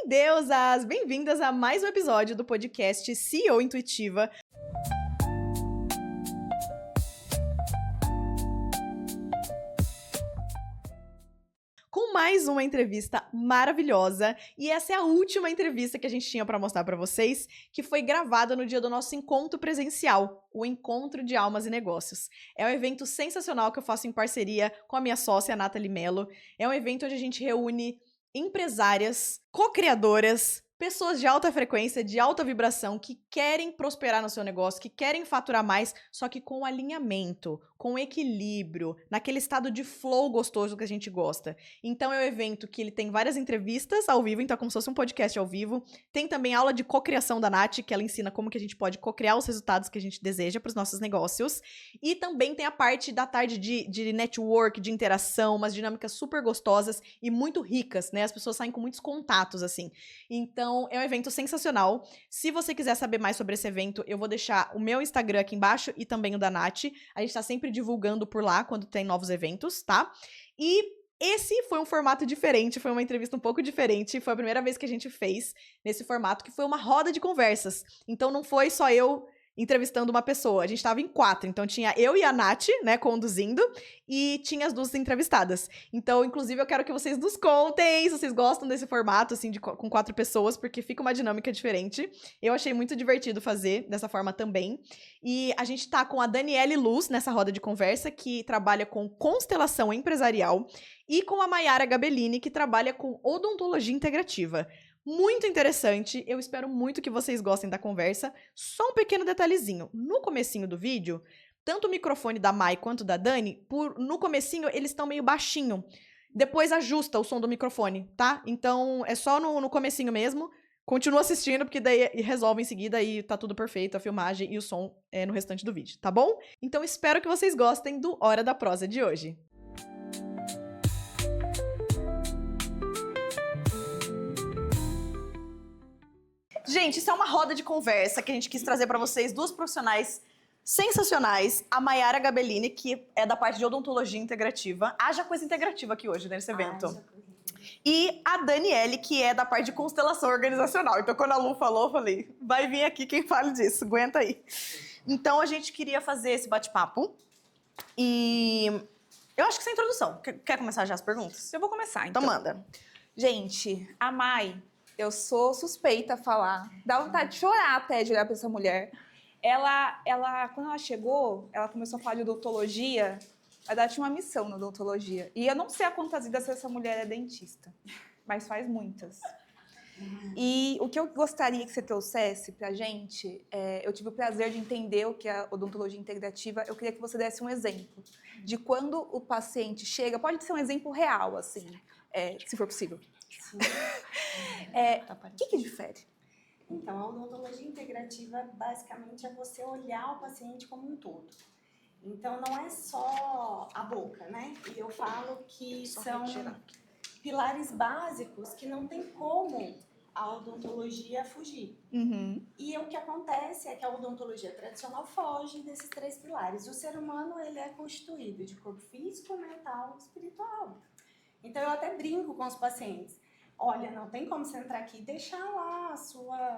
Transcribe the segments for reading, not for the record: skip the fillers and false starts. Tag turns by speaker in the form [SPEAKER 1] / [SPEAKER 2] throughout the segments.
[SPEAKER 1] Endeusas! Bem-vindas a mais um episódio do podcast CEO Intuitiva. Com mais uma entrevista maravilhosa, e essa é a última entrevista que a gente tinha para mostrar para vocês, que foi gravada no dia do nosso encontro presencial, o Encontro de Almas e Negócios. É um evento sensacional que eu faço em parceria com a minha sócia, Nathalie Mello. É um evento onde a gente reúne empresárias, co-criadoras, pessoas de alta frequência, de alta vibração, que querem prosperar no seu negócio, que querem faturar mais, só que com alinhamento, com equilíbrio, naquele estado de flow gostoso que a gente gosta. Então é um evento que ele tem várias entrevistas ao vivo, então é como se fosse um podcast ao vivo. Tem também aula de cocriação da Nath, que ela ensina como que a gente pode cocriar os resultados que a gente deseja para os nossos negócios. E também tem a parte da tarde de network, de interação, umas dinâmicas super gostosas e muito ricas, né? As pessoas saem com muitos contatos, assim. Então, é um evento sensacional. Se você quiser saber mais sobre esse evento, eu vou deixar o meu Instagram aqui embaixo e também o da Nath. A gente tá sempre divulgando por lá quando tem novos eventos, tá? E esse foi um formato diferente, foi uma entrevista um pouco diferente. Foi a primeira vez que a gente fez nesse formato, que foi uma roda de conversas. Então, não foi só eu entrevistando uma pessoa. A gente tava em 4, então tinha eu e a Nath, né, conduzindo, e tinha as duas entrevistadas. Então, inclusive, eu quero que vocês nos contem se vocês gostam desse formato, assim, com 4 pessoas, porque fica uma dinâmica diferente. Eu achei muito divertido fazer dessa forma também. E a gente tá com a Daniele Luz nessa roda de conversa, que trabalha com constelação empresarial, e com a Mayara Gabellini, que trabalha com odontologia integrativa. Muito interessante, eu espero muito que vocês gostem da conversa. Só um pequeno detalhezinho, no comecinho do vídeo, tanto o microfone da Mai quanto da Dani, no comecinho eles estão meio baixinho. Depois ajusta o som do microfone, tá? Então é só no comecinho mesmo. Continua assistindo, porque daí resolve em seguida e tá tudo perfeito, a filmagem e o som no restante do vídeo, tá bom? Então espero que vocês gostem do Hora da Prosa de hoje. Gente, isso é uma roda de conversa que a gente quis trazer pra vocês, duas profissionais sensacionais. A Mayara Gabellini, que é da parte de odontologia integrativa. Haja coisa integrativa aqui hoje, nesse evento. E a Daniele, que é da parte de constelação organizacional. Então, quando a Lu falou, eu falei, vai vir aqui quem fale disso, aguenta aí. Então, a gente queria fazer esse bate-papo. E eu acho que sem introdução. Quer começar já as perguntas?
[SPEAKER 2] Eu vou começar, então.
[SPEAKER 1] Então, manda.
[SPEAKER 2] Gente, a Mai, eu sou suspeita a falar. Dá vontade de chorar até de olhar pra essa mulher. Quando ela chegou, ela começou a falar de odontologia, mas ela tinha uma missão na odontologia. E eu não sei a quantas vidas essa mulher é dentista, mas faz muitas. E o que eu gostaria que você trouxesse pra gente, eu tive o prazer de entender o que é a odontologia integrativa, eu queria que você desse um exemplo de quando o paciente chega, pode ser um exemplo real, assim, se for possível.
[SPEAKER 3] Sim.
[SPEAKER 2] O que difere?
[SPEAKER 3] Então, a odontologia integrativa basicamente é você olhar o paciente como um todo. Então, não é só a boca, né? E eu falo que são pilares básicos que não tem como a odontologia fugir.
[SPEAKER 2] Uhum.
[SPEAKER 3] E o que acontece é que a odontologia tradicional foge desses 3 pilares. O ser humano, ele é constituído de corpo físico, mental e espiritual. Então, eu até brinco com os pacientes. Olha, não tem como você entrar aqui e deixar lá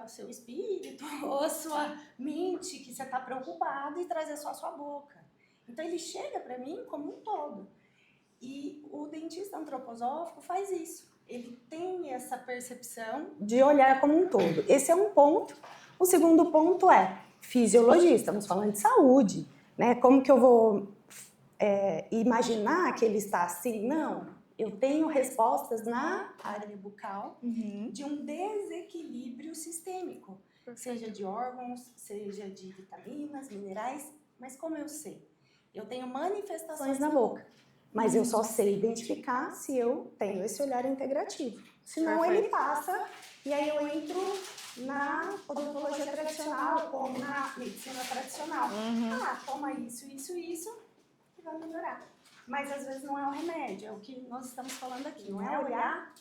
[SPEAKER 3] seu espírito ou a sua mente que você está preocupado e trazer só a sua boca. Então, ele chega para mim como um todo. E o dentista antroposófico faz isso. Ele tem essa percepção de olhar como um todo. Esse é um ponto. O segundo ponto é fisiologia. Estamos falando de saúde, né? Como que eu vou imaginar que ele está assim? Não. Eu tenho respostas na área bucal de um desequilíbrio sistêmico, seja de órgãos, seja de vitaminas, minerais, mas como eu sei? Eu tenho manifestações na boca, mas eu só sei identificar se eu tenho esse olhar integrativo. Senão ele passa e aí eu entro na odontologia tradicional, como na medicina tradicional. Toma isso, e vai melhorar. Mas às vezes não é o remédio, é o que nós estamos falando aqui. Não é olhar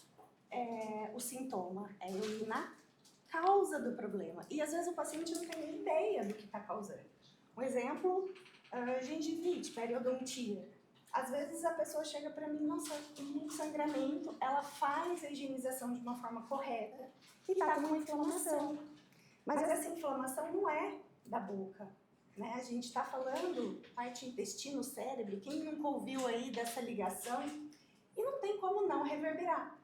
[SPEAKER 3] o sintoma, é ir na causa do problema. E às vezes o paciente não tem nem ideia do que está causando. Um exemplo, gengivite, periodontia. Às vezes a pessoa chega para mim, nossa, tem muito sangramento, ela faz a higienização de uma forma correta e tá com uma inflamação. Mas essa inflamação não é da boca, né? A gente está falando parte intestino, cérebro, quem nunca ouviu aí dessa ligação? E não tem como não reverberar.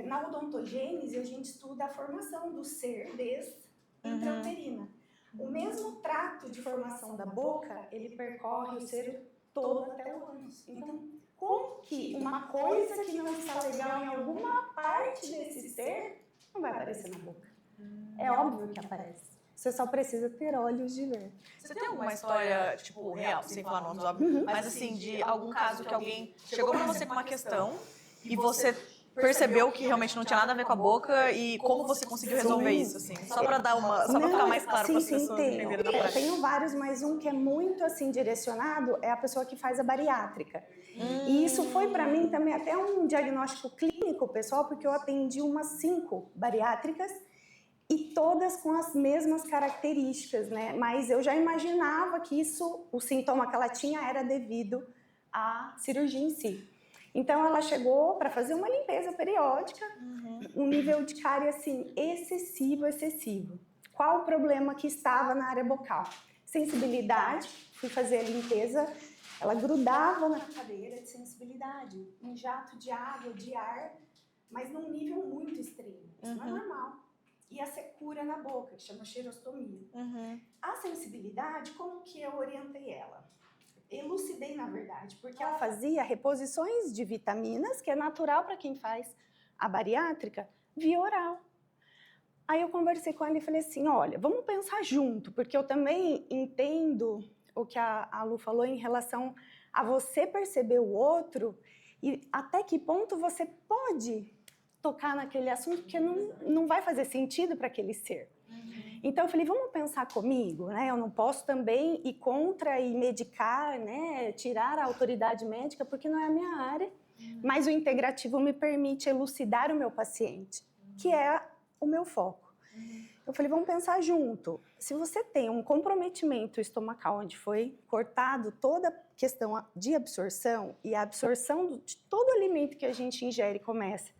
[SPEAKER 3] Na odontogênese, a gente estuda a formação do ser intrauterina. O mesmo trato de formação da boca, ele percorre o ser todo até o ânus. Então, como que uma coisa que não está legal em alguma parte desse ser não vai aparecer na boca? É óbvio que aparece. Você só precisa ter olhos de ver.
[SPEAKER 1] Você tem alguma história, tipo, real, sem falar nomes, óbvio, mas assim, de algum caso que alguém chegou pra você com uma questão e você percebeu que realmente não tinha nada a ver com a boca e como você conseguiu resolver isso, assim? Só pra dar uma, só pra ficar mais claro para as pessoas entenderem na prática.
[SPEAKER 3] Tenho vários, mas um que é muito assim direcionado é a pessoa que faz a bariátrica. E isso foi para mim também até um diagnóstico clínico, pessoal, porque eu atendi umas 5 bariátricas e todas com as mesmas características, né? Mas eu já imaginava que isso, o sintoma que ela tinha era devido à cirurgia em si. Então ela chegou para fazer uma limpeza periódica, um nível de cárie assim excessivo. Qual o problema que estava na área bucal? Sensibilidade, fui fazer a limpeza, ela grudava na cadeira de sensibilidade, um jato de água, de ar, mas num nível muito extremo. Isso não é normal. E a secura na boca, que chama xerostomia. A sensibilidade, como que eu orientei ela? Elucidei, na verdade, porque ela fazia reposições de vitaminas, que é natural para quem faz a bariátrica, via oral. Aí eu conversei com ela e falei assim, olha, vamos pensar junto, porque eu também entendo o que a Lu falou em relação a você perceber o outro e até que ponto você pode tocar naquele assunto, porque não vai fazer sentido para aquele ser. Então eu falei, vamos pensar comigo, né? Eu não posso também ir contra e medicar, né? Tirar a autoridade médica, porque não é a minha área. Mas o integrativo me permite elucidar o meu paciente, que é o meu foco. Eu falei, vamos pensar junto. Se você tem um comprometimento estomacal, onde foi cortado toda a questão de absorção, e a absorção de todo alimento que a gente ingere começa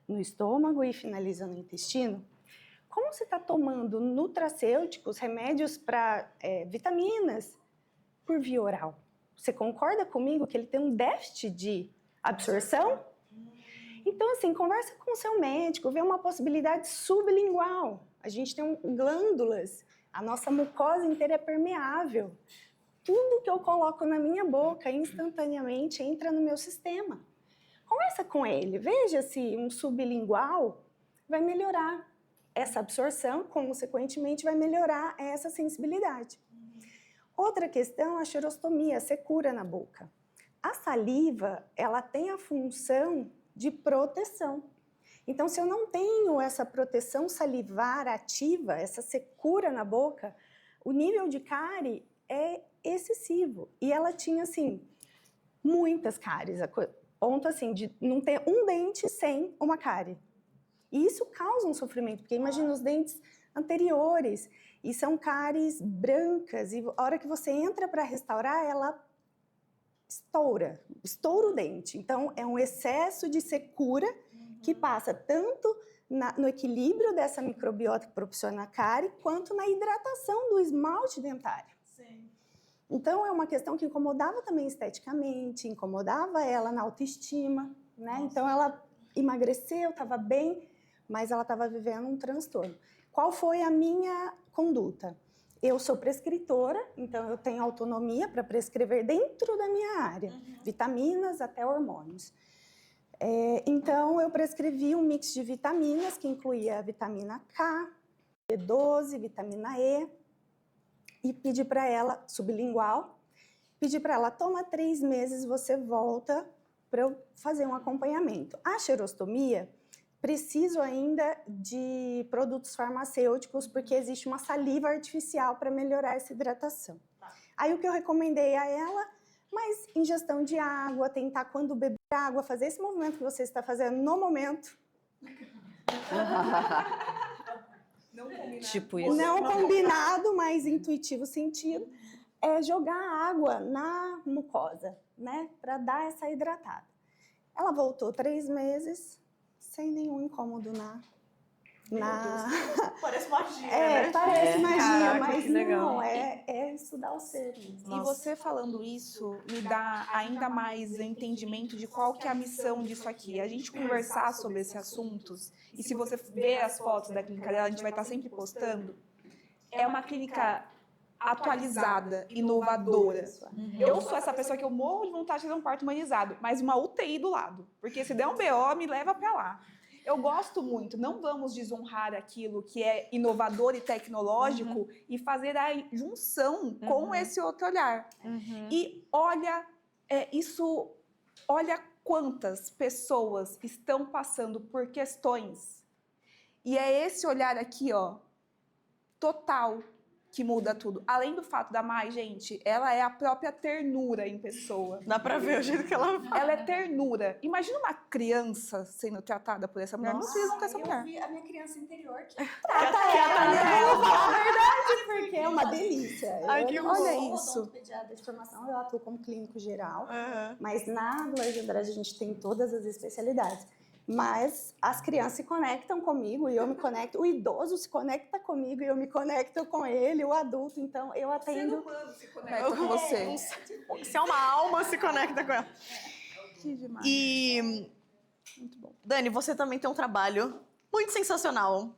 [SPEAKER 3] no estômago e finaliza no intestino, como você está tomando nutracêuticos, remédios para vitaminas, por via oral? Você concorda comigo que ele tem um déficit de absorção? Então, assim, conversa com o seu médico, vê uma possibilidade sublingual. A gente tem glândulas, a nossa mucosa inteira é permeável. Tudo que eu coloco na minha boca, instantaneamente, entra no meu sistema. Conversa com ele, veja se um sublingual vai melhorar essa absorção, consequentemente vai melhorar essa sensibilidade. Outra questão é a xerostomia, a secura na boca. A saliva, ela tem a função de proteção. Então, se eu não tenho essa proteção salivar ativa, essa secura na boca, o nível de cárie é excessivo. E ela tinha, assim, muitas cáries. Ponto, assim, de não ter um dente sem uma cárie. E isso causa um sofrimento, porque imagina os dentes anteriores, e são cáries brancas, e a hora que você entra para restaurar, ela estoura o dente. Então, é um excesso de secura que passa tanto no equilíbrio dessa microbiota que proporciona a cárie, quanto na hidratação do esmalte dentário.
[SPEAKER 1] Sim.
[SPEAKER 3] Então, é uma questão que incomodava também esteticamente, incomodava ela na autoestima, né? Então, ela emagreceu, estava bem, mas ela estava vivendo um transtorno. Qual foi a minha conduta? Eu sou prescritora, então eu tenho autonomia para prescrever dentro da minha área, vitaminas até hormônios. Então, eu prescrevi um mix de vitaminas que incluía a vitamina K, B12, vitamina E, e pedi para ela, sublingual, pedi para ela, toma 3 meses, você volta para eu fazer um acompanhamento. A xerostomia, preciso ainda de produtos farmacêuticos, porque existe uma saliva artificial para melhorar essa hidratação. Aí o que eu recomendei a ela, mas ingestão de água, tentar quando beber água, fazer esse movimento que você está fazendo no momento.
[SPEAKER 2] Não combinado.
[SPEAKER 1] Tipo isso.
[SPEAKER 3] Não combinado, mas intuitivo sentido. é jogar água na mucosa, né? Para dar essa hidratada. Ela voltou 3 meses sem nenhum incômodo
[SPEAKER 1] Parece magia,
[SPEAKER 3] É, parece magia,
[SPEAKER 1] Caraca,
[SPEAKER 3] mas
[SPEAKER 1] que legal.
[SPEAKER 3] não, é estudar o ser mesmo.
[SPEAKER 2] E você falando isso me dá ainda mais entendimento de qual que é a missão disso aqui. A gente conversar sobre esses assuntos, e se você ver as fotos da clínica dela, a gente vai estar sempre postando, é uma clínica atualizada, inovadora. Eu sou essa pessoa que eu morro de vontade de fazer um parto humanizado, mas uma UTI do lado, porque se der um BO, me leva para lá. Eu gosto muito, não vamos desonrar aquilo que é inovador e tecnológico e fazer a junção com esse outro olhar. E olha, olha quantas pessoas estão passando por questões. E é esse olhar aqui, ó, total, que muda tudo. Além do fato da Mai, gente, ela é a própria ternura em pessoa.
[SPEAKER 1] Dá pra ver o jeito que ela fala.
[SPEAKER 2] Ela é ternura. Imagina uma criança sendo tratada por essa mulher. Não precisam com essa mulher.
[SPEAKER 3] Eu vi a minha criança interior que trata ela, eu vou falar a verdade, porque é uma delícia.
[SPEAKER 1] Ai, que
[SPEAKER 3] Olha
[SPEAKER 1] bom.
[SPEAKER 3] isso. Eu sou pediatra de formação, eu atuo como clínico geral, mas na Glória de Andrade a gente tem todas as especialidades. Mas as crianças se conectam comigo e eu me conecto. O idoso se conecta comigo e eu me conecto com ele, o adulto. Então, eu atendo...
[SPEAKER 2] O ser humano se conecta com você.
[SPEAKER 1] Se é uma alma, se conecta com ela.
[SPEAKER 2] Que demais.
[SPEAKER 1] E,
[SPEAKER 2] Muito bom.
[SPEAKER 1] Dani, você também tem um trabalho muito sensacional.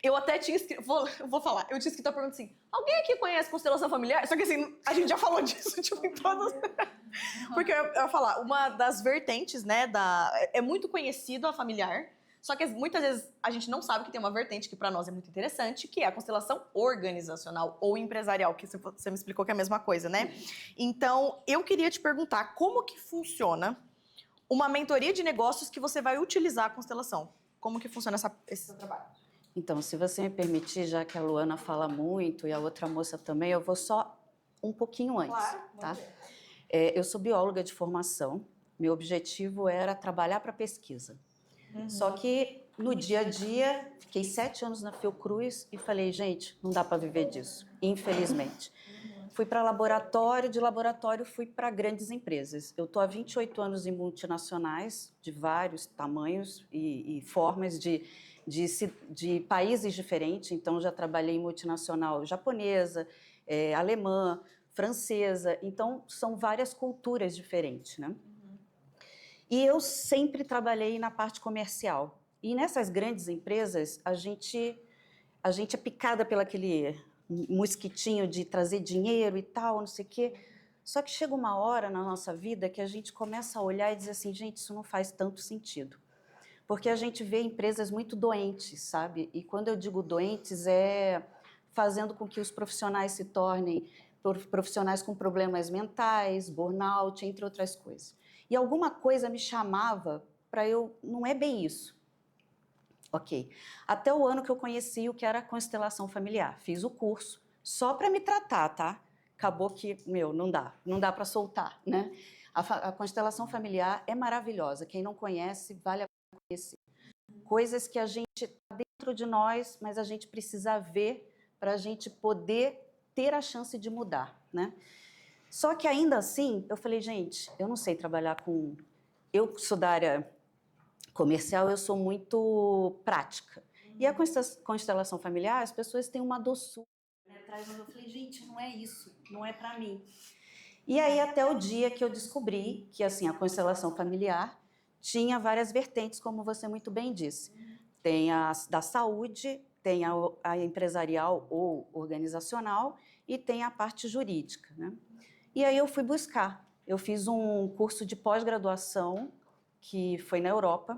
[SPEAKER 1] Eu até tinha escrito... Vou falar. Eu tinha escrito a pergunta assim, alguém aqui conhece constelação familiar? Só que assim, a gente já falou disso, tipo, em todos... Porque eu ia falar, uma das vertentes, né, é muito conhecido a familiar, só que muitas vezes a gente não sabe que tem uma vertente que para nós é muito interessante, que é a constelação organizacional ou empresarial, que você me explicou que é a mesma coisa, né? Então, eu queria te perguntar como que funciona uma mentoria de negócios que você vai utilizar a constelação. Como que funciona esse seu trabalho?
[SPEAKER 4] Então, se você me permitir, já que a Luana fala muito e a outra moça também, eu vou só um pouquinho antes,
[SPEAKER 1] Claro,
[SPEAKER 4] tá? Eu sou bióloga de formação, meu objetivo era trabalhar para pesquisa. Só que no dia a dia, fiquei 7 anos na Fiocruz e falei, gente, não dá para viver disso, infelizmente. Fui para laboratório, de laboratório fui para grandes empresas. Eu estou há 28 anos em multinacionais, de vários tamanhos e formas de países diferentes, então já trabalhei em multinacional japonesa, alemã, francesa, então são várias culturas diferentes, né? E eu sempre trabalhei na parte comercial. E nessas grandes empresas, a gente é picada pelo aquele mosquitinho de trazer dinheiro e tal, não sei o quê. Só que chega uma hora na nossa vida que a gente começa a olhar e dizer assim, gente, isso não faz tanto sentido. Porque a gente vê empresas muito doentes, sabe? E quando eu digo doentes, é fazendo com que os profissionais se tornem profissionais com problemas mentais, burnout, entre outras coisas. E alguma coisa me chamava para não é bem isso. Ok. Até o ano que eu conheci o que era a constelação familiar. Fiz o curso só para me tratar, tá? Acabou que, não dá para soltar, né? A constelação familiar é maravilhosa. Quem não conhece, vale a pena conhecer. Coisas que a gente está dentro de nós, mas a gente precisa ver para a gente poder ter a chance de mudar, né? Só que ainda assim, eu falei, gente, eu não sei trabalhar com... Eu sou da área comercial, eu sou muito prática. E a constelação familiar, as pessoas têm uma doçura, né, atrás, mas eu falei, gente, não é isso, não é para mim. E aí até o dia que eu descobri que assim a constelação familiar tinha várias vertentes, como você muito bem disse. Tem a da saúde, tem a empresarial ou organizacional e tem a parte jurídica, né? E aí eu fui buscar. Eu fiz um curso de pós-graduação que foi na Europa,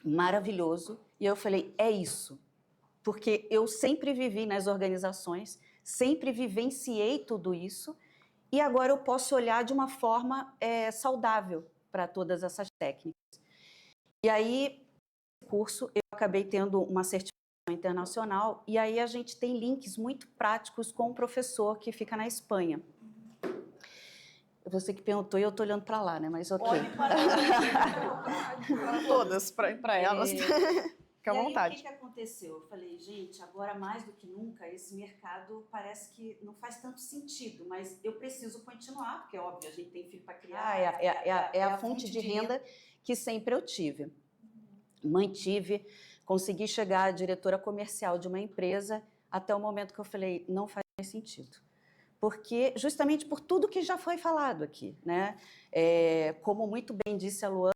[SPEAKER 4] maravilhoso, e eu falei, é isso. Porque eu sempre vivi nas organizações, sempre vivenciei tudo isso, e agora eu posso olhar de uma forma saudável para todas essas técnicas. E aí, no curso, eu acabei tendo uma certificação internacional, e aí a gente tem links muito práticos com um professor que fica na Espanha. Você que perguntou e eu estou olhando para lá, né? Mas ok.
[SPEAKER 1] Olhe para todas, para elas. Fica à
[SPEAKER 4] e aí,
[SPEAKER 1] vontade.
[SPEAKER 4] o que aconteceu? Eu falei, gente, agora mais do que nunca, esse mercado parece que não faz tanto sentido, mas eu preciso continuar, porque, óbvio, a gente tem filho para criar, é a fonte de renda que sempre eu tive. Mantive, consegui chegar à diretora comercial de uma empresa até o momento que eu falei, não faz mais sentido. Porque, justamente por tudo que já foi falado aqui, né? Como muito bem disse a Luana,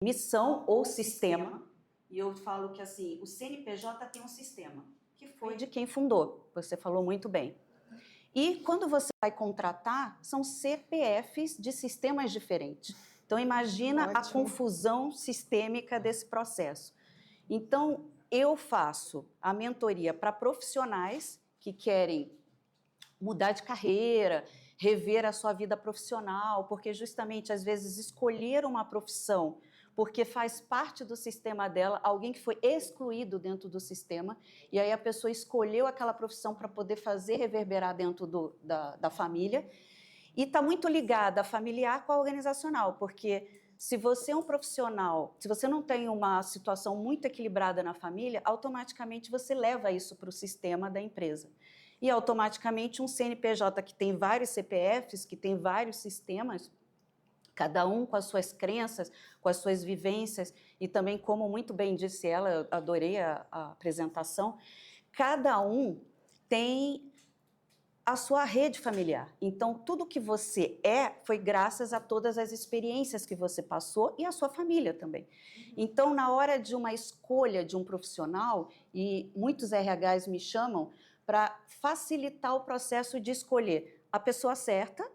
[SPEAKER 4] missão ou sistema, e eu falo que assim, o CNPJ tem um sistema, que foi de quem fundou, você falou muito bem. E quando você vai contratar, são CPFs de sistemas diferentes. Então, imagina a confusão sistêmica desse processo. Então, eu faço a mentoria para profissionais que querem mudar de carreira, rever a sua vida profissional, porque justamente, às vezes, escolher uma profissão porque faz parte do sistema dela, alguém que foi excluído dentro do sistema, e aí a pessoa escolheu aquela profissão para poder fazer reverberar dentro da família, e está muito ligada a familiar com a organizacional, porque se você é um profissional, se você não tem uma situação muito equilibrada na família, automaticamente você leva isso para o sistema da empresa. E automaticamente um CNPJ que tem vários CPFs, que tem vários sistemas, cada um com as suas crenças, com as suas vivências, e também, como muito bem disse ela, eu adorei a apresentação, cada um tem a sua rede familiar. Então, tudo que você foi graças a todas as experiências que você passou e a sua família também. Então, na hora de uma escolha de um profissional, e muitos RHs me chamam para facilitar o processo de escolher a pessoa certa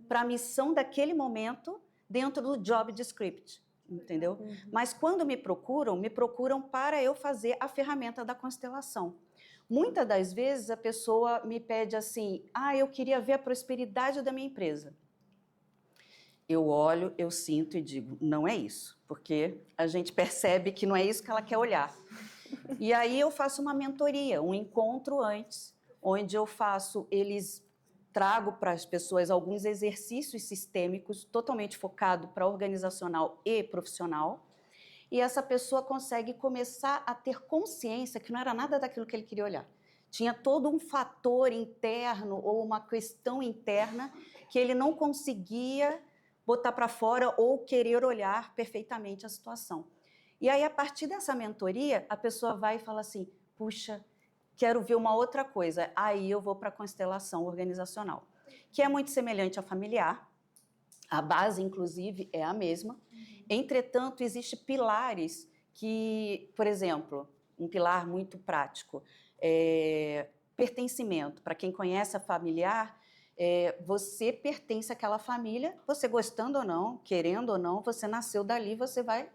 [SPEAKER 4] para a missão daquele momento dentro do job description, entendeu? Mas quando me procuram para eu fazer a ferramenta da constelação. Muitas das vezes a pessoa me pede assim, eu queria ver a prosperidade da minha empresa. Eu olho, eu sinto e digo, não é isso, porque a gente percebe que não é isso que ela quer olhar. E aí eu faço uma mentoria, um encontro antes, onde eu trago para as pessoas alguns exercícios sistêmicos totalmente focados para organizacional e profissional, e essa pessoa consegue começar a ter consciência que não era nada daquilo que ele queria olhar. Tinha todo um fator interno ou uma questão interna que ele não conseguia botar para fora ou querer olhar perfeitamente a situação. E aí, a partir dessa mentoria, a pessoa vai e fala assim, puxa, quero ver uma outra coisa. Aí eu vou para a constelação organizacional, que é muito semelhante à familiar. A base, inclusive, é a mesma. Entretanto, existem pilares que, por exemplo, um pilar muito prático, pertencimento. Para quem conhece a familiar, você pertence àquela família, você gostando ou não, querendo ou não, você nasceu dali, você vai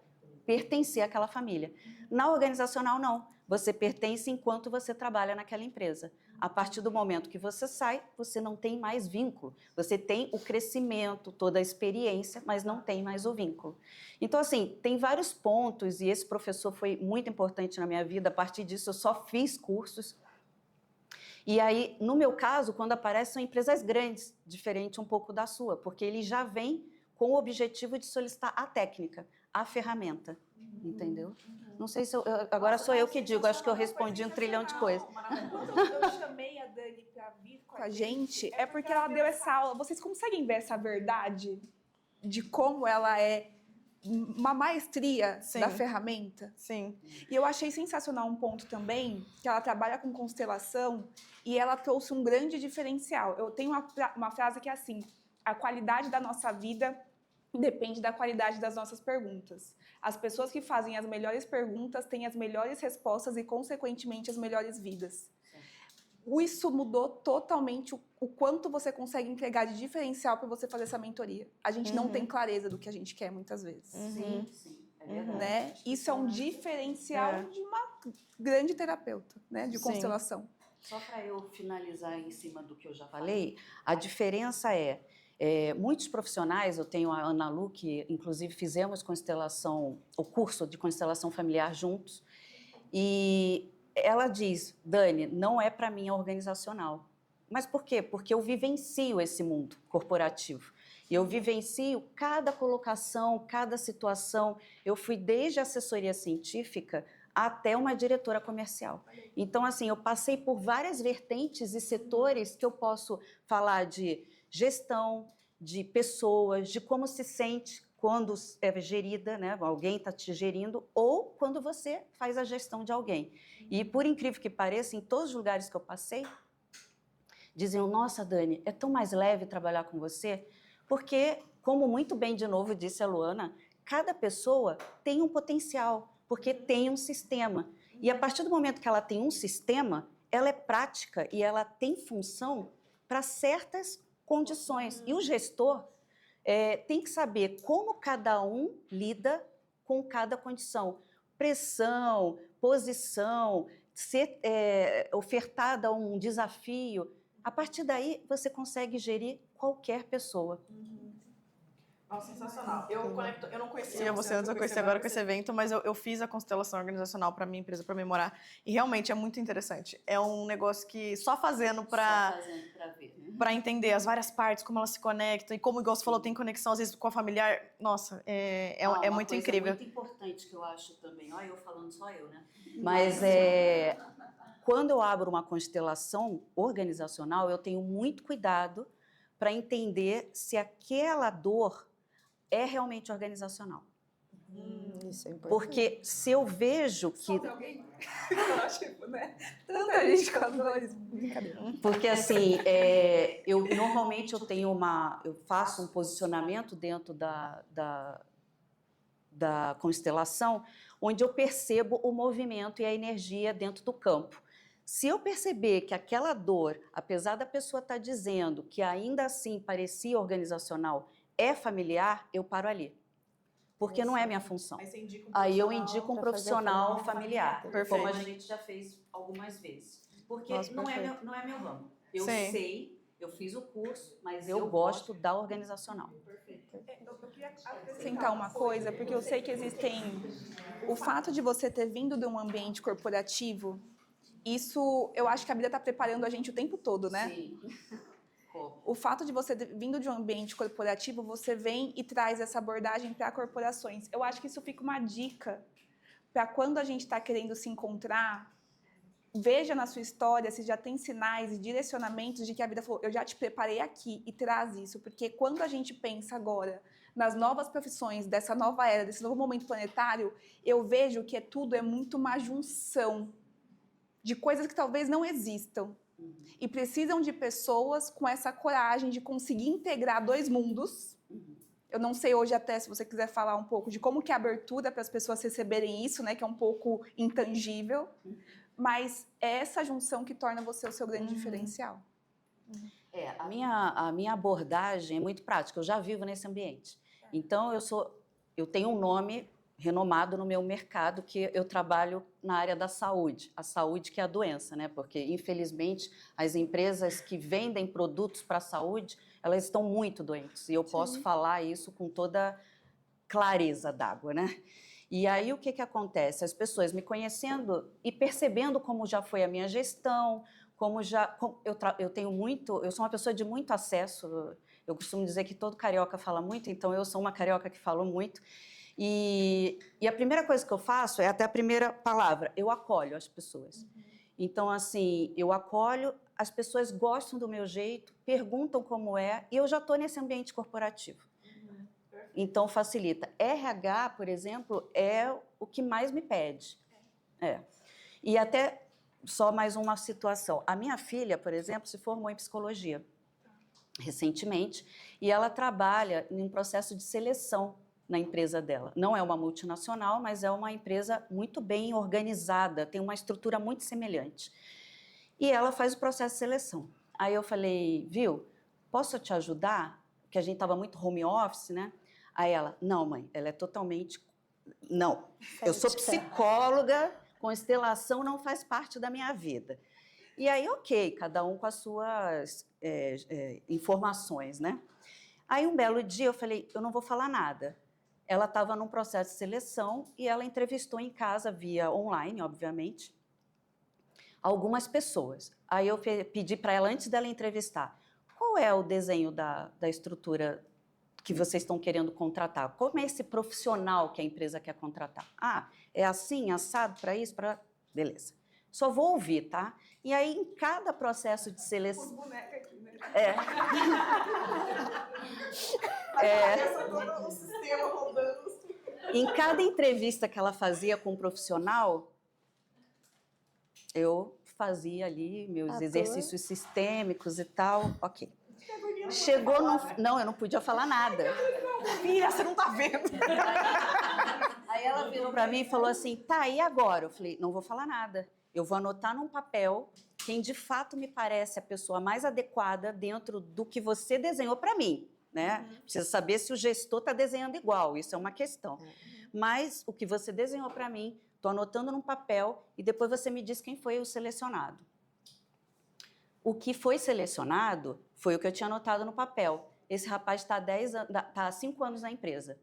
[SPEAKER 4] pertencer àquela família. Na organizacional, não. Você pertence enquanto você trabalha naquela empresa. A partir do momento que você sai, você não tem mais vínculo. Você tem o crescimento, toda a experiência, mas não tem mais o vínculo. Então, assim, tem vários pontos, e esse professor foi muito importante na minha vida. A partir disso, eu só fiz cursos. E aí, no meu caso, quando aparecem, são empresas grandes, diferente um pouco da sua, porque ele já vem com o objetivo de solicitar a técnica, a ferramenta, entendeu? Não sei se agora sou eu que digo, acho que eu respondi um trilhão de coisas.
[SPEAKER 2] Quando eu chamei a Dani para vir com a gente, é porque ela deu essa aula. Vocês conseguem ver essa verdade de como ela é uma maestria da ferramenta?
[SPEAKER 1] Sim.
[SPEAKER 2] E eu achei sensacional um ponto também, que ela trabalha com constelação e ela trouxe um grande diferencial. Eu tenho uma frase que é assim, a qualidade da nossa vida depende da qualidade das nossas perguntas. As pessoas que fazem as melhores perguntas têm as melhores respostas e, consequentemente, as melhores vidas. Isso mudou totalmente o quanto você consegue entregar de diferencial para você fazer essa mentoria. A gente não tem clareza do que a gente quer muitas vezes.
[SPEAKER 4] Sim, é verdade.
[SPEAKER 2] Né? Isso é um diferencial de uma grande terapeuta, né? De constelação.
[SPEAKER 4] Só para eu finalizar em cima do que eu já falei, a diferença muitos profissionais, eu tenho a Ana Lu, que inclusive fizemos o curso de constelação familiar juntos, e ela diz, Dani, não é para mim organizacional. Mas por quê? Porque eu vivencio esse mundo corporativo. E eu vivencio cada colocação, cada situação. Eu fui desde assessoria científica até uma diretora comercial. Então, assim, eu passei por várias vertentes e setores que eu posso falar de gestão, de pessoas, de como se sente quando é gerida, né? Alguém está te gerindo, ou quando você faz a gestão de alguém. E, por incrível que pareça, em todos os lugares que eu passei, diziam, nossa, Dani, é tão mais leve trabalhar com você, porque, como muito bem, de novo, disse a Luana, cada pessoa tem um potencial, porque tem um sistema. E a partir do momento que ela tem um sistema, ela é prática e ela tem função para certas condições. E o gestor tem que saber como cada um lida com cada condição. Pressão, posição, ser ofertada um desafio. A partir daí, você consegue gerir qualquer pessoa.
[SPEAKER 1] Nossa, sensacional. Eu não conhecia você antes, eu conheci agora com esse evento, mas eu fiz a constelação organizacional para minha empresa, para memorar, e realmente é muito interessante. É um negócio que só fazendo para
[SPEAKER 4] ver, né?
[SPEAKER 1] Para entender as várias partes, como elas se conectam, e como, igual você falou, tem conexão às vezes com a familiar. Nossa, é muito incrível.
[SPEAKER 4] Muito importante que eu acho também, olha eu falando só eu, né? Mas quando eu abro uma constelação organizacional, eu tenho muito cuidado para entender se aquela dor é realmente organizacional.
[SPEAKER 5] Isso é importante.
[SPEAKER 4] Porque se eu vejo que...
[SPEAKER 2] Sofre alguém? Tipo, né? Tanta gente com as dores. Brincadeira.
[SPEAKER 4] Porque assim, normalmente eu faço um posicionamento dentro da constelação, onde eu percebo o movimento e a energia dentro do campo. Se eu perceber que aquela dor, apesar da pessoa estar dizendo que ainda assim parecia organizacional, é familiar, eu paro ali. Porque não é minha função. Aí eu indico um profissional familiar,
[SPEAKER 1] Perfeito.
[SPEAKER 4] como a gente já fez algumas vezes. Porque
[SPEAKER 1] Nossa,
[SPEAKER 4] não é meu ramo. Eu sei, eu fiz o curso, mas eu gosto da organizacional.
[SPEAKER 2] Eu queria acrescentar uma coisa, porque eu sei que existem... O fato de você ter vindo de um ambiente corporativo, isso eu acho que a vida está preparando a gente o tempo todo, né?
[SPEAKER 4] Sim.
[SPEAKER 2] O fato de você ter vindo de um ambiente corporativo, você vem e traz essa abordagem para corporações. Eu acho que isso fica uma dica para quando a gente está querendo se encontrar, veja na sua história se já tem sinais e direcionamentos de que a vida falou, eu já te preparei aqui, e traz isso. Porque quando a gente pensa agora nas novas profissões, dessa nova era, desse novo momento planetário, eu vejo que tudo é muito uma junção de coisas que talvez não existam. E precisam de pessoas com essa coragem de conseguir integrar dois mundos. Eu não sei hoje até se você quiser falar um pouco de como que é a abertura para as pessoas receberem isso, né, que é um pouco intangível, mas é essa junção que torna você o seu grande diferencial.
[SPEAKER 4] A minha abordagem é muito prática, eu já vivo nesse ambiente. Então, eu tenho um nome renomado no meu mercado, que eu trabalho na área da saúde. A saúde que é a doença, né? Porque, infelizmente, as empresas que vendem produtos para a saúde, elas estão muito doentes. E eu posso falar isso com toda clareza d'água, né? E aí, o que acontece? As pessoas me conhecendo e percebendo como já foi a minha gestão, eu sou uma pessoa de muito acesso. Eu costumo dizer que todo carioca fala muito, então eu sou uma carioca que falo muito. E a primeira coisa que eu faço é até a primeira palavra, eu acolho as pessoas. Então, assim, eu acolho, as pessoas gostam do meu jeito, perguntam como é, e eu já estou nesse ambiente corporativo. Então, facilita. RH, por exemplo, é o que mais me pede. E até, só mais uma situação. A minha filha, por exemplo, se formou em psicologia recentemente, e ela trabalha em um processo de seleção na empresa dela. Não é uma multinacional, mas é uma empresa muito bem organizada, tem uma estrutura muito semelhante. E ela faz o processo de seleção. Aí eu falei, viu, posso te ajudar? Porque a gente estava muito home office, né? Aí ela, não, mãe, ela é totalmente... Não, eu sou psicóloga, constelação não faz parte da minha vida. E aí, ok, cada um com as suas informações, né? Aí, um belo dia, eu falei, eu não vou falar nada. Ela estava num processo de seleção e ela entrevistou em casa, via online, obviamente, algumas pessoas. Aí eu pedi para ela, antes dela entrevistar, qual é o desenho da estrutura que vocês estão querendo contratar? Como é esse profissional que a empresa quer contratar? Ah, é assim, assado para isso, para... Beleza. Só vou ouvir, tá? E aí, em cada processo de seleção...
[SPEAKER 2] O sistema rodando.
[SPEAKER 4] Em cada entrevista que ela fazia com o profissional, eu fazia ali meus exercícios sistêmicos e tal, ok. Chegou no... Não, eu não podia falar nada.
[SPEAKER 2] Filha, você não tá vendo.
[SPEAKER 4] Aí ela virou para mim e falou assim, tá, e agora? Eu falei, não vou falar nada. Eu vou anotar num papel quem de fato me parece a pessoa mais adequada dentro do que você desenhou para mim, né? Precisa saber se o gestor está desenhando igual, isso é uma questão. Mas o que você desenhou para mim, estou anotando num papel e depois você me diz quem foi o selecionado. O que foi selecionado foi o que eu tinha anotado no papel. Esse rapaz está há 5 anos na empresa.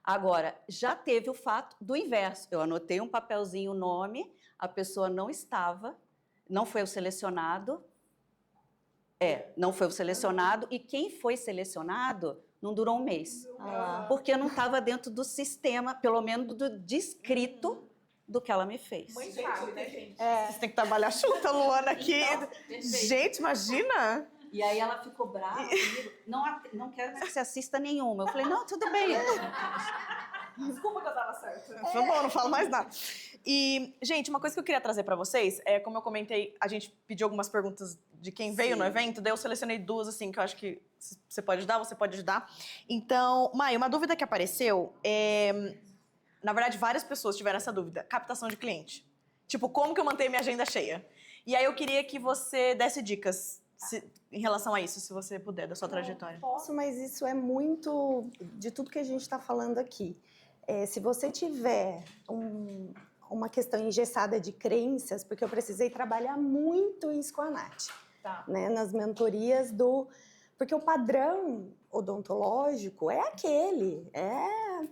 [SPEAKER 4] Agora, já teve o fato do inverso. Eu anotei um papelzinho, o nome, a pessoa não estava, não foi o selecionado. Não foi o selecionado. E quem foi selecionado não durou um mês. Porque não estava dentro do sistema, pelo menos do descrito do que ela me fez.
[SPEAKER 2] Mãe sabe, né, gente?
[SPEAKER 5] Vocês têm que trabalhar junto, a Luana aqui. Gente, imagina!
[SPEAKER 4] E aí ela ficou brava comigo. Não quero mais que você assista nenhuma. Eu falei, não, tudo bem.
[SPEAKER 2] Desculpa que eu tava certa.
[SPEAKER 5] Foi bom, não falo mais nada. E, gente, uma coisa que eu queria trazer pra vocês é, como eu comentei, a gente pediu algumas perguntas de quem veio no evento, daí eu selecionei 2, assim, que eu acho que você pode ajudar, você pode ajudar. Então, Mai, uma dúvida que apareceu é... Na verdade, várias pessoas tiveram essa dúvida. Captação de cliente. Tipo, como que eu mantenho minha agenda cheia? E aí eu queria que você desse dicas em relação a isso, se você puder, da sua trajetória.
[SPEAKER 6] Posso, mas isso é muito de tudo que a gente está falando aqui. Se você tiver uma questão engessada de crenças, porque eu precisei trabalhar muito isso com a Nath, né, nas mentorias porque o padrão odontológico é aquele,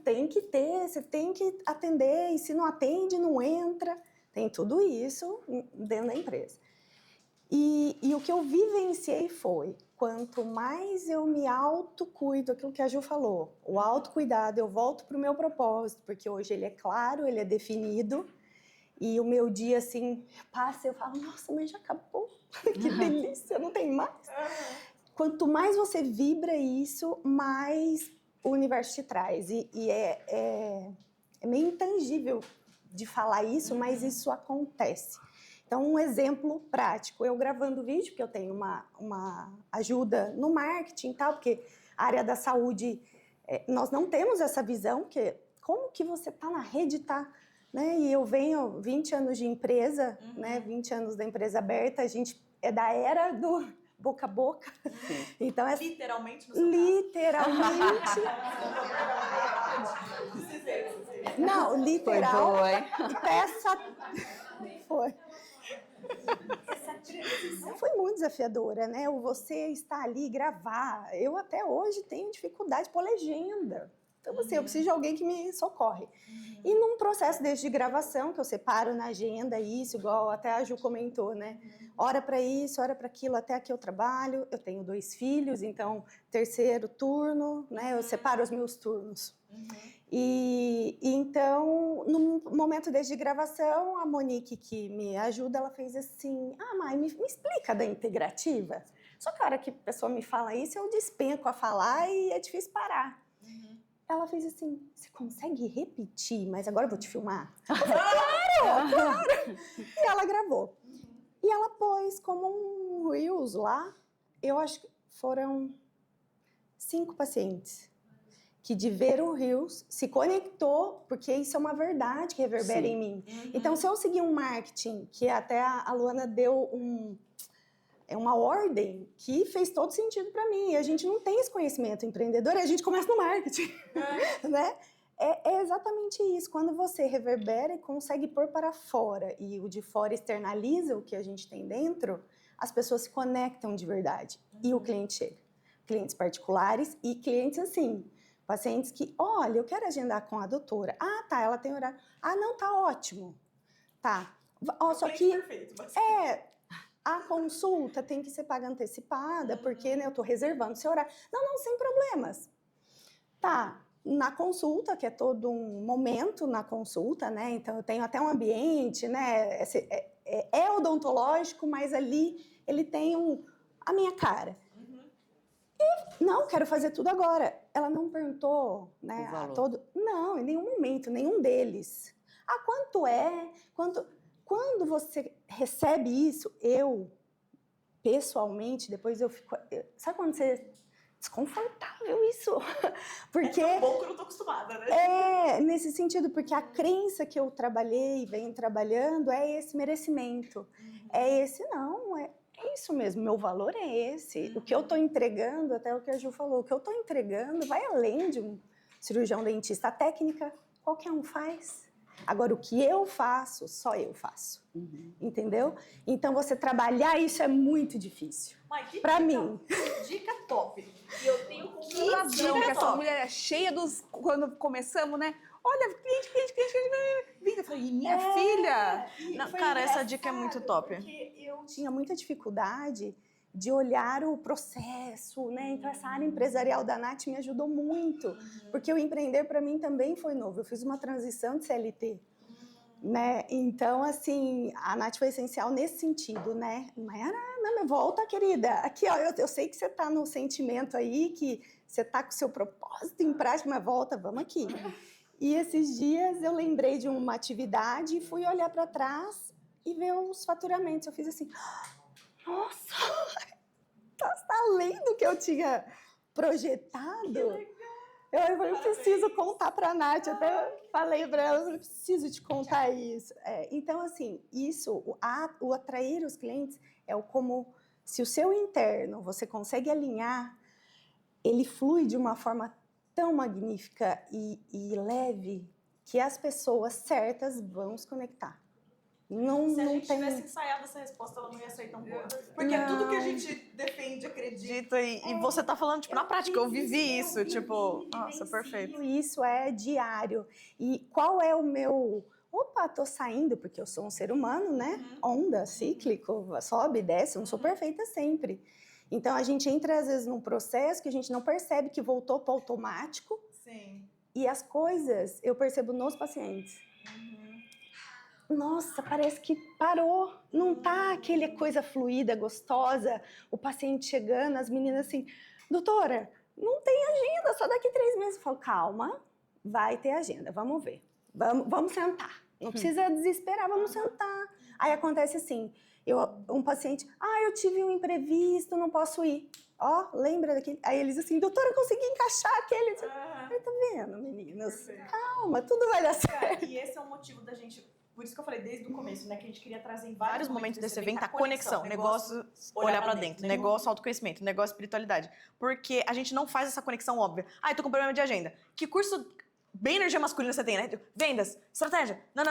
[SPEAKER 6] tem que ter, você tem que atender, e se não atende, não entra, tem tudo isso dentro da empresa. E o que eu vivenciei foi, quanto mais eu me autocuido, aquilo que a Ju falou, o autocuidado, eu volto para o meu propósito, porque hoje ele é claro, ele é definido, e o meu dia, assim, passa e eu falo, nossa, mas já acabou, que delícia, não tem mais. Quanto mais você vibra isso, mais o universo te traz, e é meio intangível de falar isso, mas isso acontece. Então, um exemplo prático, eu gravando vídeo, porque eu tenho uma ajuda no marketing e tal, porque a área da saúde, nós não temos essa visão, que como que você está na rede, tá, né? E eu venho 20 anos de empresa, né? 20 anos da empresa aberta, a gente é da era do boca a boca. Então,
[SPEAKER 2] Literalmente no seu
[SPEAKER 6] literalmente. Não, literal. Foi. Essa transição foi muito desafiadora, né? Você estar ali, gravar. Eu até hoje tenho dificuldade de pôr legenda. Então, assim, eu preciso de alguém que me socorre. E num processo desde de gravação, que eu separo na agenda isso, igual até a Ju comentou, né? Hora para isso, hora para aquilo, até aqui eu trabalho. Eu tenho 2 filhos, então, 3º turno, né? Eu separo os meus turnos. E então, no momento desde de gravação, a Monique, que me ajuda, ela fez assim, Mai, me explica da integrativa. Só que a hora que a pessoa me fala isso, eu despenco a falar e é difícil parar. Ela fez assim, você consegue repetir, mas agora eu vou te filmar? Eu falei, claro! E ela gravou. E ela pôs como um Reels lá, eu acho que foram 5 pacientes que de ver o Reels se conectou, porque isso é uma verdade que reverbera em mim. Então, se eu seguir um marketing, que até a Luana deu uma ordem que fez todo sentido para mim, e a gente não tem esse conhecimento empreendedor, e a gente começa no marketing, né? É exatamente isso, quando você reverbera e consegue pôr para fora, e o de fora externaliza o que a gente tem dentro, as pessoas se conectam de verdade, e o cliente chega. Clientes particulares e clientes assim, pacientes que, olha, eu quero agendar com a doutora. Ah, tá, ela tem horário. Ah, não, tá ótimo. Tá. Ó, só que a consulta tem que ser paga antecipada, porque, né, eu tô reservando seu horário. Não, sem problemas. Tá, na consulta, que é todo um momento na consulta, né? Então, eu tenho até um ambiente, né? É odontológico, mas ali ele tem a minha cara. E não, quero fazer tudo agora. Ela não perguntou, né?
[SPEAKER 4] O valor.
[SPEAKER 6] Não, em nenhum momento, nenhum deles. Ah, quanto é? Quando você recebe isso, pessoalmente, depois eu fico... Sabe quando você... Desconfortável isso. Porque...
[SPEAKER 5] É tão bom que eu não tô acostumada, né?
[SPEAKER 6] Nesse sentido, porque a crença que eu trabalhei e venho trabalhando é esse merecimento. É esse, não, é isso mesmo, meu valor é esse. O que eu tô entregando, até o que a Ju falou, o que eu tô entregando vai além de um cirurgião dentista. A técnica, qualquer um faz. Agora, o que eu faço, só eu faço. Entendeu? Então, você trabalhar isso é muito difícil. Pra mim.
[SPEAKER 5] Dica top.
[SPEAKER 2] E eu tenho comprovação que essa mulher é cheia dos... Quando começamos, né? Olha, cliente. Vem, eu falei, minha filha...
[SPEAKER 5] Não,
[SPEAKER 6] Foi
[SPEAKER 5] cara, essa dica é muito top.
[SPEAKER 6] Porque eu tinha muita dificuldade de olhar o processo, né? Então, essa área empresarial da Nath me ajudou muito. Porque o empreender, para mim, também foi novo. Eu fiz uma transição de CLT. Né? Então, assim, a Nath foi essencial nesse sentido, né? Mayara, não, volta, querida. Aqui, ó, eu sei que você tá no sentimento aí, que você tá com o seu propósito em prática, mas volta, vamos aqui. E esses dias eu lembrei de uma atividade e fui olhar para trás e ver os faturamentos. Eu fiz assim, nossa, tá além do que eu tinha projetado. Eu preciso contar para a Nath, até falei para ela, eu preciso te contar isso. Então, assim, o atrair os clientes é como se o seu interno você consegue alinhar, ele flui de uma forma tão magnífica e leve que as pessoas certas vão se conectar.
[SPEAKER 5] Se a gente tivesse ensaiado essa resposta, ela não ia sair tão boa. Porque é tudo que a gente defende, acredita, e você tá falando, tipo, na prática, eu vivi isso, tipo, nossa, perfeito.
[SPEAKER 6] Isso é diário. E qual é o meu... Opa, tô saindo, porque eu sou um ser humano, né? Onda, cíclico, sobe, desce, eu não sou perfeita sempre. Então, a gente entra, às vezes, num processo que a gente não percebe que voltou para o automático.
[SPEAKER 5] Sim.
[SPEAKER 6] E as coisas, eu percebo nos pacientes. Nossa, parece que parou, não tá aquele coisa fluida, gostosa, o paciente chegando, as meninas assim, doutora, não tem agenda, só daqui 3 meses. Eu falo, calma, vai ter agenda, vamos ver, vamos sentar, não precisa desesperar, vamos sentar. Aí acontece assim, um paciente, eu tive um imprevisto, não posso ir. Ó, lembra daquele? Aí eles assim, doutora, eu consegui encaixar aquele. Eu tô vendo, meninas, calma, tudo vai dar certo.
[SPEAKER 5] E esse é o motivo da gente... Por isso que eu falei desde o começo, né? Que a gente queria trazer em vários momentos desse evento a conexão. Negócio olhar pra dentro. Negócio autoconhecimento. Negócio espiritualidade. Porque a gente não faz essa conexão óbvia. Eu tô com problema de agenda. Que curso bem energia masculina você tem, né? Vendas, estratégia. Não.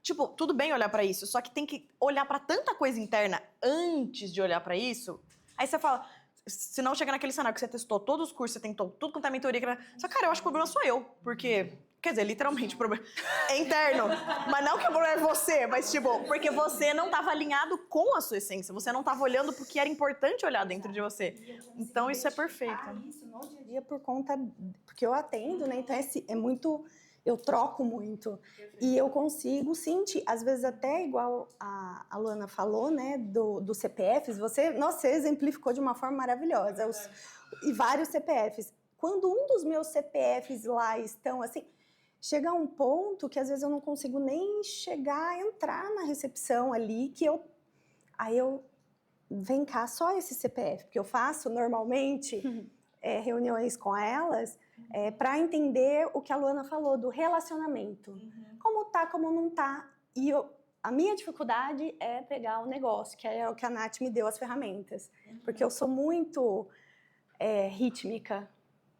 [SPEAKER 5] Tipo, tudo bem olhar pra isso. Só que tem que olhar pra tanta coisa interna antes de olhar pra isso. Aí você fala... Se não chega naquele cenário que você testou todos os cursos, você tentou tudo quanto é mentoria. Só, cara, eu acho que o problema sou eu. Porque... Quer dizer, literalmente, o problema é interno. Mas não que o problema é você, mas tipo, porque você não estava alinhado com a sua essência. Você não estava olhando pro que era importante olhar dentro de você. Então isso é perfeito.
[SPEAKER 6] Isso no dia a dia por conta... Porque eu atendo, né? Então é muito... Eu troco muito. E eu consigo sentir, às vezes até igual a Luana falou, né? Do CPFs. Você exemplificou de uma forma maravilhosa. E vários CPFs. Quando um dos meus CPFs lá estão assim... Chega a um ponto que às vezes eu não consigo nem chegar a entrar na recepção ali, aí eu vem cá, só esse CPF, porque eu faço normalmente reuniões com elas para entender o que a Luana falou do relacionamento. Como tá, como não tá. E a minha dificuldade é pegar o negócio, que é o que a Nath me deu as ferramentas. Porque eu sou muito rítmica,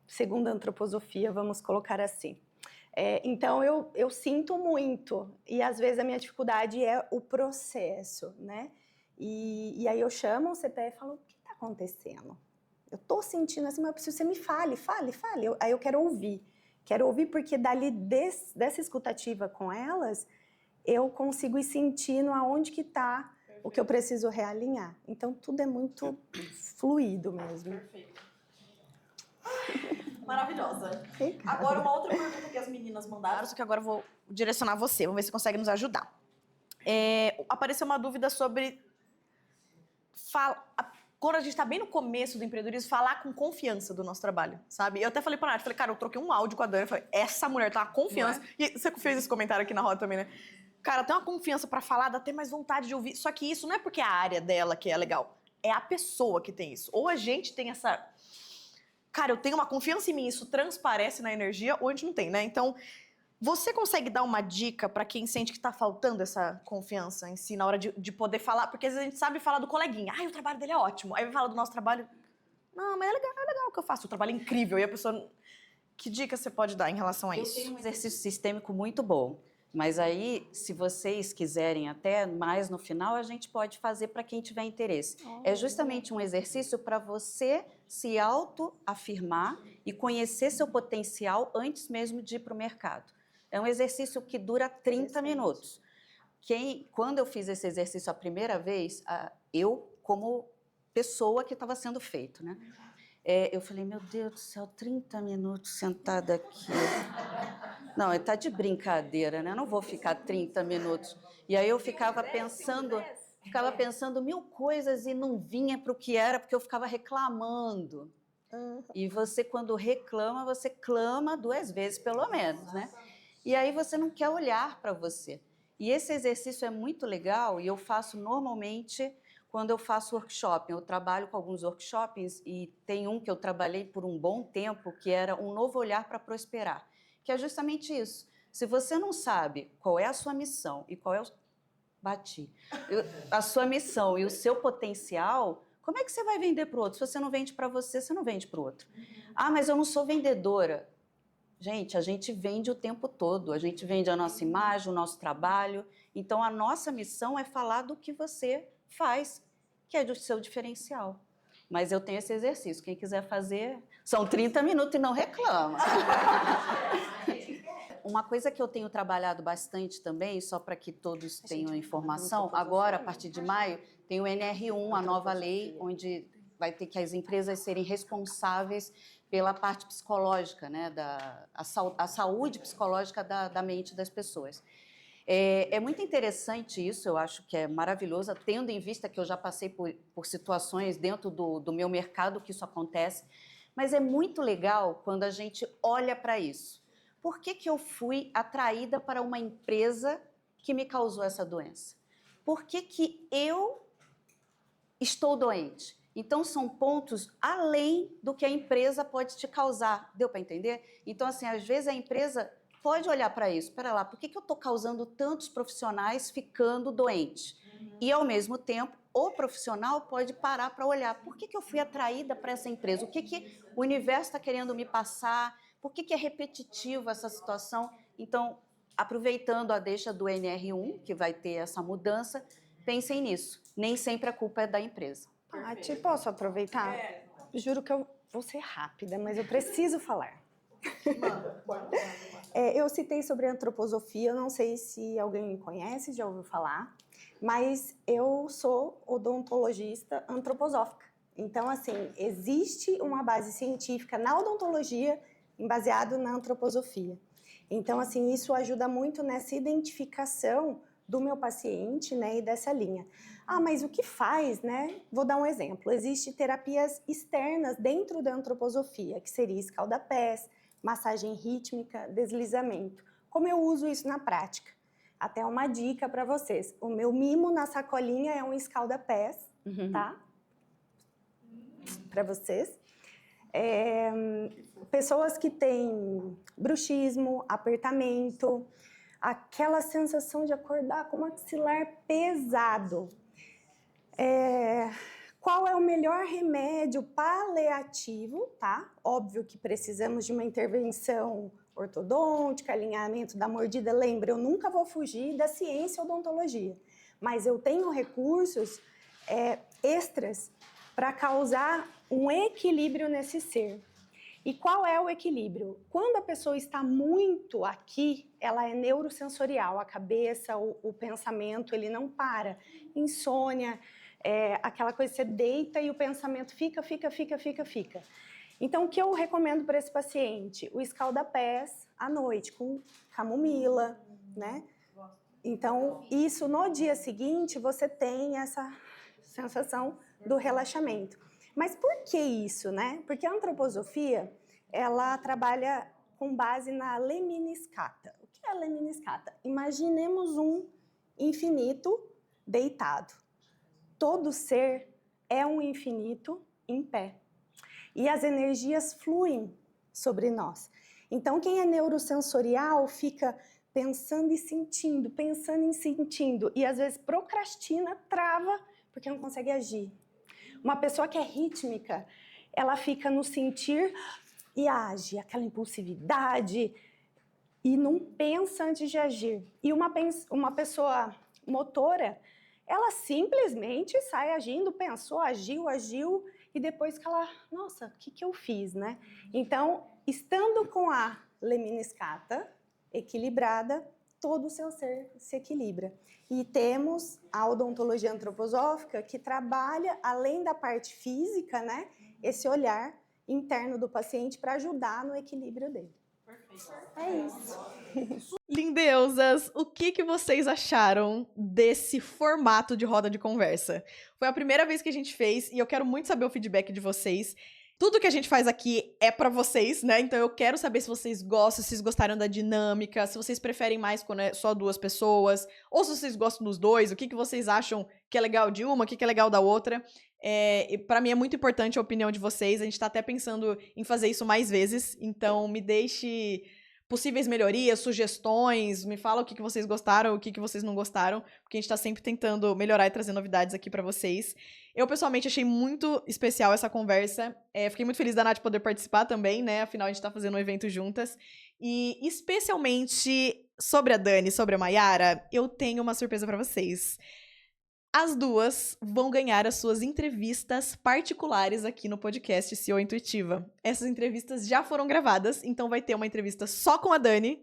[SPEAKER 6] segundo a antroposofia, vamos colocar assim. Então, eu sinto muito, e às vezes a minha dificuldade é o processo, né? E aí eu chamo o CPF e falo, o que está acontecendo? Eu estou sentindo assim, mas eu preciso que você me fale. Aí eu quero ouvir porque dali dessa escutativa com elas, eu consigo ir sentindo aonde que está o que eu preciso realinhar. Então, tudo é muito fluido mesmo.
[SPEAKER 5] Perfeito. Maravilhosa.
[SPEAKER 6] Obrigada.
[SPEAKER 5] Agora, uma outra pergunta que as meninas mandaram, só que agora eu vou direcionar você. Vamos ver se consegue nos ajudar. Apareceu uma dúvida sobre... Quando a gente tá bem no começo do empreendedorismo, falar com confiança do nosso trabalho, sabe? Eu até falei pra Nath, falei, cara, eu troquei um áudio com a Dani, eu falei, essa mulher tá uma confiança. E você fez esse comentário aqui na roda também, né? Cara, tem uma confiança pra falar, dá até mais vontade de ouvir. Só que isso não é porque é a área dela que é legal. É a pessoa que tem isso. Ou a gente tem essa... Cara, eu tenho uma confiança em mim, isso transparece na energia, ou a gente não tem, né? Então, você consegue dar uma dica pra quem sente que tá faltando essa confiança em si na hora de poder falar? Porque às vezes a gente sabe falar do coleguinha. Ai, o trabalho dele é ótimo. Aí vai falar do nosso trabalho. Não, mas é legal o que eu faço. O trabalho é incrível. E a pessoa... Que dica você pode dar em relação a
[SPEAKER 4] Eu
[SPEAKER 5] isso?
[SPEAKER 4] tenho um exercício sistêmico muito bom. Mas aí, se vocês quiserem até mais no final, a gente pode fazer para quem tiver interesse. É justamente um exercício para você se autoafirmar e conhecer seu potencial antes mesmo de ir para o mercado. É um exercício que dura 30 minutos. Quando eu fiz esse exercício a primeira vez, eu, como pessoa que estava sendo feito, né? Eu falei, meu Deus do céu, 30 minutos sentada aqui. Não, ele tá de brincadeira, né? Eu não vou ficar 30 minutos. E aí eu ficava pensando mil coisas e não vinha para o que era, porque eu ficava reclamando. E você, quando reclama, você clama 2 vezes, pelo menos, né? E aí você não quer olhar para você. E esse exercício é muito legal e eu faço normalmente quando eu faço workshop. Eu trabalho com alguns workshops e tem um que eu trabalhei por um bom tempo, que era um novo olhar para prosperar, que é justamente isso. Se você não sabe qual é a sua missão e qual é a sua missão e o seu potencial, como é que você vai vender para o outro? Se você não vende para você, você não vende para o outro. Ah, mas eu não sou vendedora. Gente, a gente vende o tempo todo. A gente vende a nossa imagem, o nosso trabalho. Então, a nossa missão é falar do que você faz, que é do seu diferencial. Mas eu tenho esse exercício. Quem quiser fazer, são 30 minutos e não reclama. Uma coisa que eu tenho trabalhado bastante também, só para que todos tenham informação, agora, a partir de maio, tem o NR1, a nova lei, onde vai ter que as empresas serem responsáveis pela parte psicológica, né, a saúde psicológica da mente das pessoas. É muito interessante isso, eu acho que é maravilhoso, tendo em vista que eu já passei por situações dentro do meu mercado que isso acontece, mas é muito legal quando a gente olha para isso. Por que eu fui atraída para uma empresa que me causou essa doença? Por que eu estou doente? Então, são pontos além do que a empresa pode te causar. Deu para entender? Então, assim, às vezes a empresa pode olhar para isso. Espera lá, por que eu estou causando tantos profissionais ficando doentes? E, ao mesmo tempo, o profissional pode parar para olhar. Por que eu fui atraída para essa empresa? O que o universo está querendo me passar? Por que é repetitivo essa situação? Então, aproveitando a deixa do NR1, que vai ter essa mudança, pensem nisso. Nem sempre a culpa é da empresa.
[SPEAKER 6] Paty, posso aproveitar? Juro que eu vou ser rápida, mas eu preciso falar. Eu citei sobre antroposofia, eu não sei se alguém conhece, já ouviu falar, mas eu sou odontologista antroposófica. Então, assim, existe uma base científica na odontologia baseado na antroposofia. Então, assim, isso ajuda muito nessa identificação do meu paciente, né, e dessa linha. Ah, mas o que faz, né? Vou dar um exemplo. Existem terapias externas dentro da antroposofia, que seria escalda-pés, massagem rítmica, deslizamento. Como eu uso isso na prática? Até uma dica para vocês. O meu mimo na sacolinha é um escalda-pés, tá? Para vocês. Pessoas que têm bruxismo, apertamento, aquela sensação de acordar com o maxilar pesado. Qual é o melhor remédio paliativo, tá? Óbvio que precisamos de uma intervenção ortodôntica, alinhamento da mordida. Lembra, eu nunca vou fugir da ciência e odontologia, mas eu tenho recursos extras para causar um equilíbrio nesse ser. E qual é o equilíbrio? Quando a pessoa está muito aqui, ela é neurosensorial, a cabeça, o pensamento, ele não para. Insônia, aquela coisa que você deita e o pensamento fica. Então, o que eu recomendo para esse paciente? O escalda-pés à noite, com camomila, né? Então, isso no dia seguinte, você tem essa sensação do relaxamento. Mas por que isso, né? Porque a antroposofia, ela trabalha com base na lemniscata. O que é a lemniscata? Imaginemos um infinito deitado. Todo ser é um infinito em pé. E as energias fluem sobre nós. Então, quem é neurosensorial fica pensando e sentindo, e às vezes procrastina, trava, porque não consegue agir. Uma pessoa que é rítmica, ela fica no sentir e age, aquela impulsividade, e não pensa antes de agir. E uma pessoa motora, ela simplesmente sai agindo, pensou, agiu, e depois que ela, nossa, o que eu fiz, né? Então, estando com a lemniscata equilibrada, todo o seu ser se equilibra. E temos a odontologia antroposófica que trabalha, além da parte física, né, esse olhar interno do paciente para ajudar no equilíbrio dele. É isso.
[SPEAKER 1] Lindeusas, o que vocês acharam desse formato de roda de conversa? Foi a primeira vez que a gente fez e eu quero muito saber o feedback de vocês. Tudo que a gente faz aqui é pra vocês, né? Então eu quero saber se vocês gostam, se vocês gostaram da dinâmica, se vocês preferem mais quando é só duas pessoas, ou se vocês gostam dos dois, o que vocês acham que é legal de uma, o que é legal da outra. Pra mim é muito importante a opinião de vocês, a gente tá até pensando em fazer isso mais vezes, então me deixe possíveis melhorias, sugestões, me fala o que vocês gostaram, o que vocês não gostaram, porque a gente tá sempre tentando melhorar e trazer novidades aqui pra vocês. Eu, pessoalmente, achei muito especial essa conversa. Fiquei muito feliz da Nath poder participar também, né? Afinal, a gente tá fazendo um evento juntas. E, especialmente, sobre a Dani, sobre a Mayara, eu tenho uma surpresa pra vocês. As duas vão ganhar as suas entrevistas particulares aqui no podcast CEO Intuitiva. Essas entrevistas já foram gravadas, então vai ter uma entrevista só com a Dani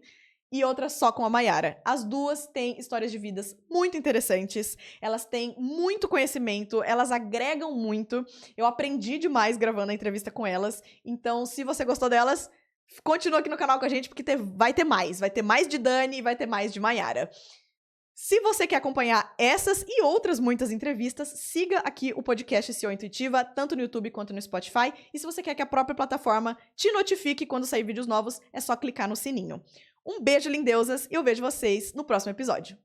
[SPEAKER 1] e outra só com a Mayara. As duas têm histórias de vidas muito interessantes, elas têm muito conhecimento, elas agregam muito. Eu aprendi demais gravando a entrevista com elas, então se você gostou delas, continua aqui no canal com a gente, porque vai ter mais de Dani e vai ter mais de Mayara. Se você quer acompanhar essas e outras muitas entrevistas, siga aqui o podcast CEO Intuitiva, tanto no YouTube quanto no Spotify. E se você quer que a própria plataforma te notifique quando sair vídeos novos, é só clicar no sininho. Um beijo, lindeusas, e eu vejo vocês no próximo episódio.